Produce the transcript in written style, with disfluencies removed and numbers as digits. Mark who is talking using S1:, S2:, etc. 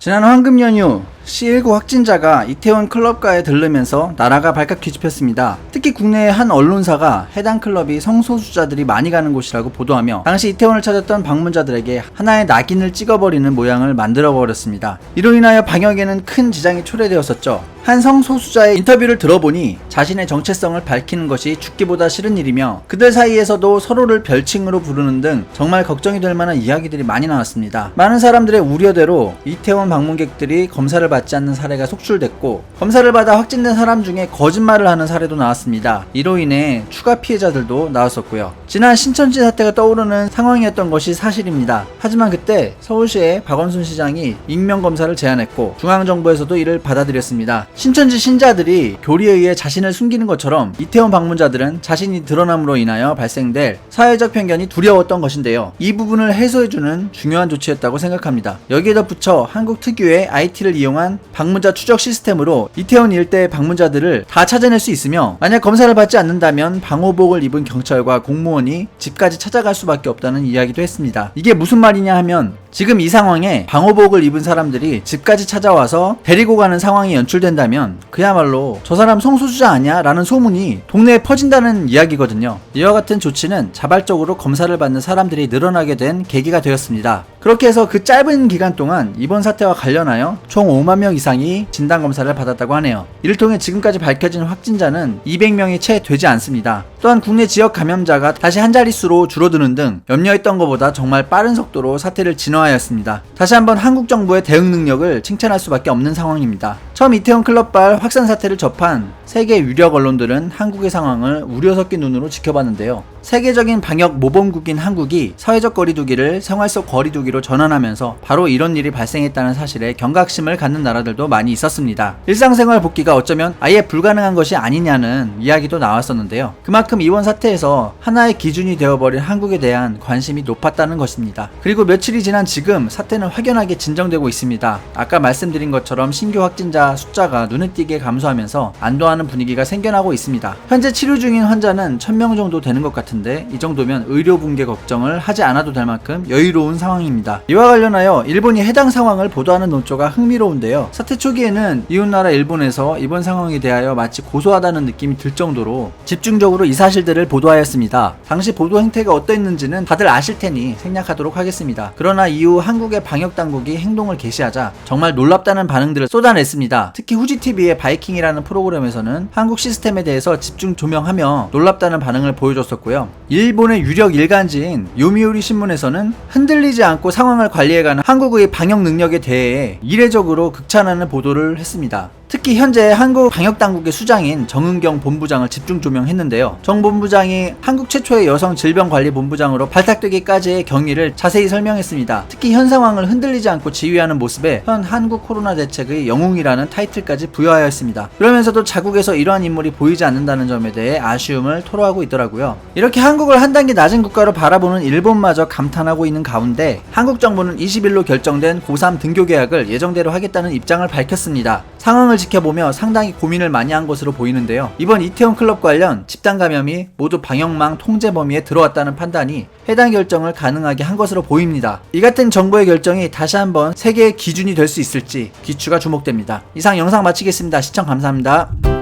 S1: 지난 황금 연휴 C19 확진자가 이태원 클럽가에 들르면서 나라가 발칵 뒤집혔습니다. 특히 국내의 한 언론사가 해당 클럽이 성소수자들이 많이 가는 곳이라고 보도하며 당시 이태원을 찾았던 방문자들에게 하나의 낙인을 찍어버리는 모양을 만들어버렸습니다. 이로 인하여 방역에는 큰 지장이 초래되었었죠. 한 성소수자의 인터뷰를 들어보니 자신의 정체성을 밝히는 것이 죽기보다 싫은 일이며 그들 사이에서도 서로를 별칭으로 부르는 등 정말 걱정이 될 만한 이야기들이 많이 나왔습니다. 많은 사람들의 우려대로 이태원 방문객들이 검사를 받지 않는 사례가 속출됐고 검사를 받아 확진된 사람 중에 거짓말을 하는 사례도 나왔습니다. 이로 인해 추가 피해자들도 나왔었고요. 지난 신천지 사태가 떠오르는 상황이었던 것이 사실입니다. 하지만 그때 서울시의 박원순 시장이 익명검사를 제안했고 중앙정부에서도 이를 받아들였습니다. 신천지 신자들이 교리에 의해 자신을 숨기는 것처럼 이태원 방문자들은 자신이 드러남으로 인하여 발생될 사회적 편견이 두려웠던 것인데요. 이 부분을 해소해주는 중요한 조치였다고 생각합니다. 여기에 덧붙여 한국 특유의 IT를 이용한 방문자 추적 시스템으로 이태원 일대의 방문자들을 다 찾아낼 수 있으며 만약 검사를 받지 않는다면 방호복을 입은 경찰과 공무원이 집까지 찾아갈 수밖에 없다는 이야기도 했습니다. 이게 무슨 말이냐 하면 지금 이 상황에 방호복을 입은 사람들이 집까지 찾아와서 데리고 가는 상황이 연출된다면 그야말로 저 사람 성소수자 아니야? 라는 소문이 동네에 퍼진다는 이야기거든요. 이와 같은 조치는 자발적으로 검사를 받는 사람들이 늘어나게 된 계기가 되었습니다. 그렇게 해서 그 짧은 기간 동안 이번 사태와 관련하여 총 5만 명 이상이 진단검사를 받았다고 하네요. 이를 통해 지금까지 밝혀진 확진자는 200명이 채 되지 않습니다. 또한 국내 지역 감염자가 다시 한 자릿수로 줄어드는 등 염려했던 것보다 정말 빠른 속도로 사태를 진화하였습니다. 다시 한번 한국 정부의 대응 능력을 칭찬할 수밖에 없는 상황입니다. 처음 이태원 클럽발 확산 사태를 접한 세계 유력 언론들은 한국의 상황을 우려 섞인 눈으로 지켜봤는데요. 세계적인 방역 모범국인 한국이 사회적 거리두기를 생활 속 거리두기로 전환하면서 바로 이런 일이 발생했다는 사실에 경각심을 갖는 나라들도 많이 있었습니다. 일상생활 복귀가 어쩌면 아예 불가능한 것이 아니냐는 이야기도 나왔었는데요. 그만큼 이번 사태에서 하나의 기준이 되어버린 한국에 대한 관심이 높았다는 것입니다. 그리고 며칠이 지난 지금 사태는 확연하게 진정되고 있습니다. 아까 말씀드린 것처럼 신규 확진자 숫자가 눈에 띄게 감소하면서 안도하는 분위기가 생겨나고 있습니다. 현재 치료 중인 환자는 1000명 정도 되는 것 같은데 이 정도면 의료 붕괴 걱정을 하지 않아도 될 만큼 여유로운 상황입니다. 이와 관련하여 일본이 해당 상황을 보도하는 논조가 흥미로운데요. 사태 초기에는 이웃나라 일본에서 이번 상황에 대하여 마치 고소하다는 느낌이 들 정도로 집중적으로 이 사실들을 보도하였습니다. 당시 보도 행태가 어떠했는지는 다들 아실 테니 생략하도록 하겠습니다. 그러나 이후 한국의 방역당국이 행동을 개시하자 정말 놀랍다는 반응들을 쏟아냈습니다. 특히 후지TV의 바이킹이라는 프로그램에서는 한국 시스템에 대해서 집중 조명하며 놀랍다는 반응을 보여줬었고요. 일본의 유력 일간지인 요미우리 신문에서는 흔들리지 않고 상황을 관리해가는 한국의 방역 능력에 대해 이례적으로 극찬하는 보도를 했습니다. 특히 현재 한국 방역당국의 수장인 정은경 본부장을 집중 조명했는데요. 정 본부장이 한국 최초의 여성 질병관리본부장으로 발탁되기까지의 경위를 자세히 설명했습니다. 특히 현 상황을 흔들리지 않고 지휘하는 모습에 현 한국 코로나 대책의 영웅이라는 타이틀까지 부여하였습니다. 그러면서도 자국에서 이러한 인물이 보이지 않는다는 점에 대해 아쉬움을 토로하고 있더라고요. 이렇게 한국을 한 단계 낮은 국가로 바라보는 일본마저 감탄하고 있는 가운데 한국 정부는 20일로 결정된 고3 등교 계약을 예정대로 하겠다는 입장을 밝혔습니다. 상황을 지켜보며 상당히 고민을 많이 한 것으로 보이는데요. 이번 이태원 클럽 관련 집단 감염이 모두 방역망 통제 범위에 들어왔다는 판단이 해당 결정을 가능하게 한 것으로 보입니다. 이 같은 정부의 결정이 다시 한번 세계의 기준이 될 수 있을지 귀추가 주목됩니다. 이상 영상 마치겠습니다. 시청 감사합니다.